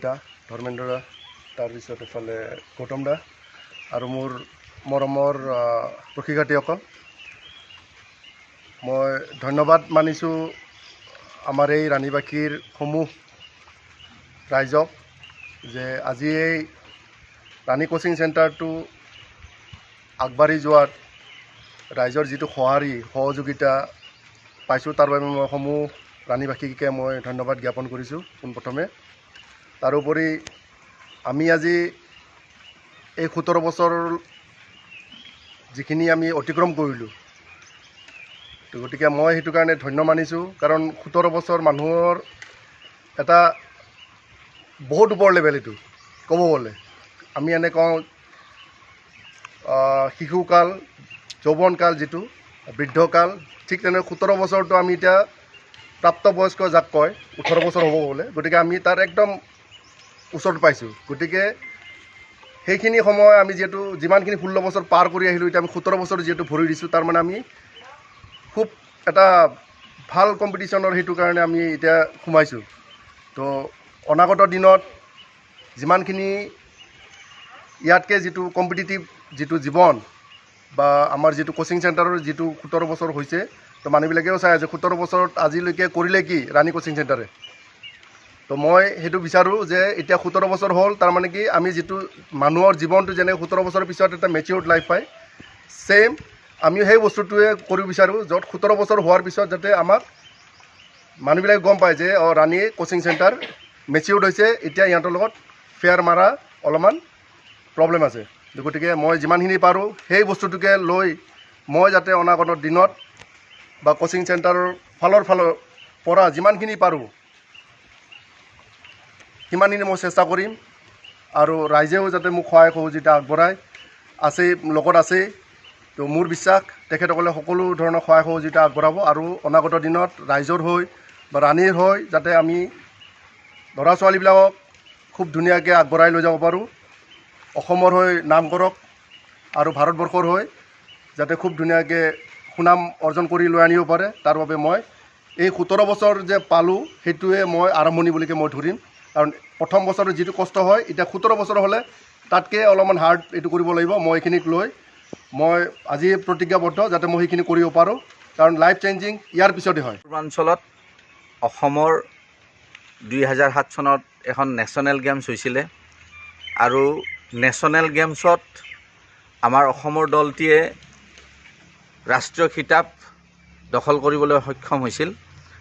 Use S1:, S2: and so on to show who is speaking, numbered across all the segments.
S1: দা ধৰ্মেন্দ্ৰ দা তাৰপিছত এফালে গৌতম দা আৰু মোৰ মৰমৰ প্ৰশিক্ষাৰ্থীসকল মই ধন্যবাদ মানিছোঁ আমাৰ এই ৰাণীবাসীৰ সমূহ ৰাইজক যে আজি এই ৰাণী কোচিং চেণ্টাৰটো আগবাঢ়ি যোৱাত ৰাইজৰ যিটো সহযোগিতা পাইছোঁ তাৰ বাবে মই সমূহ ৰাণীবাসীকে মই ধন্যবাদ জ্ঞাপন কৰিছোঁ পোনপ্ৰথমে। তাৰোপৰি আমি আজি এই 17 বছৰ যিখিনি আমি অতিক্ৰম কৰিলোঁ তো গতিকে মই সেইটো কাৰণে ধন্য মানিছোঁ কাৰণ 17 বছৰ মানুহৰ এটা বহুত ওপৰ লেভেল এইটো ক'ব গ'লে আমি এনে কওঁ শিশুকাল যৌৱনকাল যিটো বৃদ্ধকাল ঠিক তেনে 17 বছৰটো আমি এতিয়া প্ৰাপ্তবয়স্ক যাক কয় 18 বছৰ হ'ব গ'লে গতিকে আমি তাৰ একদম ওচৰত পাইছোঁ। গতিকে সেইখিনি সময় আমি যিহেতু যিমানখিনি 16 বছৰ পাৰ কৰি আহিলোঁ এতিয়া আমি 17 বছৰ যিহেতু ভৰি দিছোঁ তাৰমানে আমি খুব এটা ভাল কম্পিটিশ্যনৰ সেইটো কাৰণে আমি এতিয়া সোমাইছোঁ। তো অনাগত দিনত যিমানখিনি ইয়াতকৈ যিটো কম্পিটিটিভ যিটো জীৱন বা আমাৰ যিটো কোচিং চেণ্টাৰৰ যিটো 17 বছৰ হৈছে তো মানুহবিলাকেও চাই আছে 17 বছৰত আজিলৈকে কৰিলে কি ৰাণী কোচিং চেণ্টাৰে। তো মই সেইটো বিচাৰোঁ যে এতিয়া 17 বছৰ হ'ল তাৰমানে কি আমি যিটো মানুহৰ জীৱনটো যেনে 17 বছৰৰ পিছত এটা মেচিয়ৰ্ড লাইফ পায় ছেইম আমিও সেই বস্তুটোৱে কৰিব বিচাৰোঁ য'ত 17 বছৰ হোৱাৰ পিছত যাতে আমাক মানুহবিলাকে গম পায় যে ৰাণী কোচিং চেণ্টাৰ মেচিয়ৰ্ড হৈছে এতিয়া ইহঁতৰ লগত ফেয়াৰ মাৰা অলপমান প্ৰব্লেম আছে। গতিকে মই যিমানখিনি পাৰোঁ সেই বস্তুটোকে লৈ মই যাতে অনাগত দিনত বা কোচিং চেণ্টাৰৰ ফালৰ পৰা যিমানখিনি পাৰোঁ সিমানখিনি মই চেষ্টা কৰিম আৰু ৰাইজেও যাতে মোক সহায় সহযোগিতা আগবঢ়ায় আছেই লগত আছেই। তো মোৰ বিশ্বাস তেখেতসকলে সকলো ধৰণৰ সহায় সহযোগিতা আগবঢ়াব আৰু অনাগত দিনত ৰাইজৰ হৈ বা ৰাণীৰ হৈ যাতে আমি ল'ৰা ছোৱালীবিলাকক খুব ধুনীয়াকৈ আগবঢ়াই লৈ যাব পাৰোঁ অসমৰ হৈ নাম কৰক আৰু ভাৰতবৰ্ষৰ হৈ যাতে খুব ধুনীয়াকৈ সুনাম অৰ্জন কৰি লৈ আনিব পাৰে তাৰ বাবে মই এই 17 বছৰ যে পালোঁ সেইটোৱে মই আৰম্ভণি বুলিকৈ মই ধৰিম। কাৰণ প্ৰথম বছৰৰ যিটো কষ্ট হয় এতিয়া 17 বছৰ হ'লে তাতকৈ অলপমান হাৰ্ড এইটো কৰিব লাগিব। মই এইখিনিক লৈ মই আজি প্ৰতিজ্ঞাবদ্ধ যাতে মই সেইখিনি কৰিব পাৰোঁ কাৰণ লাইফ চেঞ্জিং ইয়াৰ পিছতে হয়।
S2: পূৰ্বাঞ্চলত অসমৰ 2007 চনত এখন নেশ্যনেল গেমছ হৈছিলে আৰু নেশ্যনেল গেমছত আমাৰ অসমৰ দলটিয়ে ৰাষ্ট্ৰীয় খিতাপ দখল কৰিবলৈ সক্ষম হৈছিল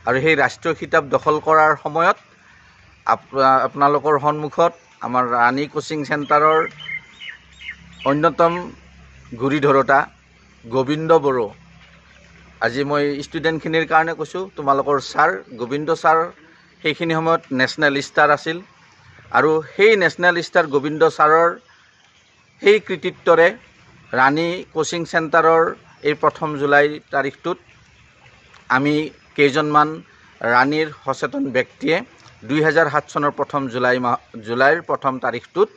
S2: আৰু সেই ৰাষ্ট্ৰীয় খিতাপ দখল কৰাৰ সময়ত আপোনালোকৰ সন্মুখত আমাৰ ৰাণী কোচিং চেণ্টাৰৰ অন্যতম গুৰি ধৰোঁতা গোবিন্দ বড়ো আজি মই ষ্টুডেণ্টখিনিৰ কাৰণে কৈছোঁ তোমালোকৰ ছাৰ গোবিন্দ ছাৰ সেইখিনি সময়ত নেশ্যনেল ষ্টাৰ আছিল আৰু সেই নেশ্যনেল ষ্টাৰ গোবিন্দ ছাৰৰ সেই কৃতিত্বৰে ৰাণী কোচিং চেণ্টাৰৰ এই 1 জুলাই তাৰিখটোত আমি কেইজনমান ৰাণীৰ সচেতন ব্যক্তিয়ে 2007 চনৰ 1 জুলাইৰ 1 তাৰিখটোত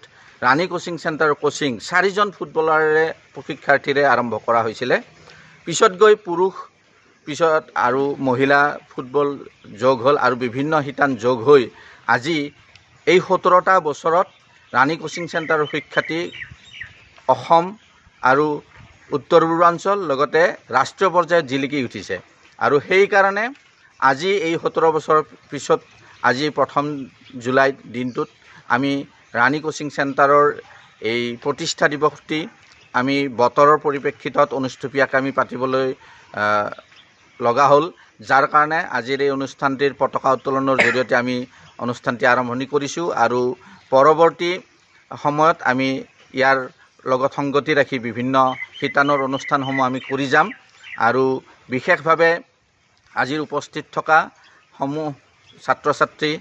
S2: ৰাণী কোচিং চেণ্টাৰৰ কোচিং 4জন ফুটবলাৰেৰে প্ৰশিক্ষাৰ্থীৰে আৰম্ভ কৰা হৈছিলে। পিছত গৈ পুৰুষ পিছত আৰু মহিলা ফুটবল যোগ হ'ল আৰু বিভিন্ন শিতান যোগ হৈ আজি এই 17টা বছৰত ৰাণী কোচিং চেণ্টাৰৰ সুখ্যাতি অসম আৰু উত্তৰ পূৰ্বাঞ্চল লগতে ৰাষ্ট্ৰীয় পৰ্যায়ত জিলিকি উঠিছে আৰু সেইকাৰণে আজি এই 17 বছৰৰ পিছত আজি 1 জুলাই দিনটোত আমি ৰাণী কোচিং চেণ্টাৰৰ এই প্ৰতিষ্ঠা দিৱসটি আমি বতৰৰ পৰিপ্ৰেক্ষিতত অনুষ্ঠুপীয়াকৈ আমি পাতিবলৈ লগা হ'ল যাৰ কাৰণে আজিৰ এই অনুষ্ঠানটিৰ পতাকা উত্তোলনৰ জৰিয়তে আমি অনুষ্ঠানটি আৰম্ভণি কৰিছোঁ আৰু পৰৱৰ্তী সময়ত আমি ইয়াৰ লগত সংগতি ৰাখি বিভিন্ন শিতানৰ অনুষ্ঠানসমূহ আমি কৰি যাম আৰু বিশেষভাৱে আজিৰ উপস্থিত থকা সমূহ ছাত্ৰ ছাত্ৰী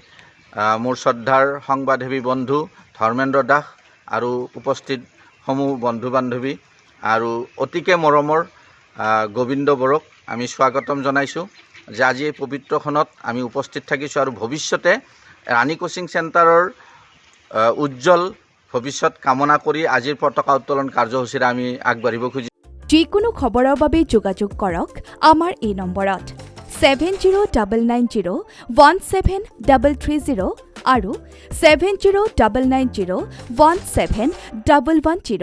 S2: মোৰ শ্ৰদ্ধাৰ সংবাদসেৱী বন্ধু ধৰ্মেন্দ্ৰ দাস আৰু উপস্থিত সমূহ বন্ধু বান্ধৱী আৰু অতিকে মৰমৰ গোবিন্দ বড়োক আমি স্বাগতম জনাইছোঁ যে আজি এই পবিত্ৰখনত আমি উপস্থিত থাকিছোঁ আৰু ভৱিষ্যতে ৰাণী কোচিং চেণ্টাৰৰ উজ্জ্বল ভৱিষ্যত কামনা কৰি আজিৰ পতাকা উত্তোলন কাৰ্যসূচীৰে আমি আগবাঢ়িব খুজিছোঁ।
S3: যিকোনো খবৰৰ বাবে যোগাযোগ কৰক আমাৰ এই নম্বৰত 7099017330 আৰু 7099017110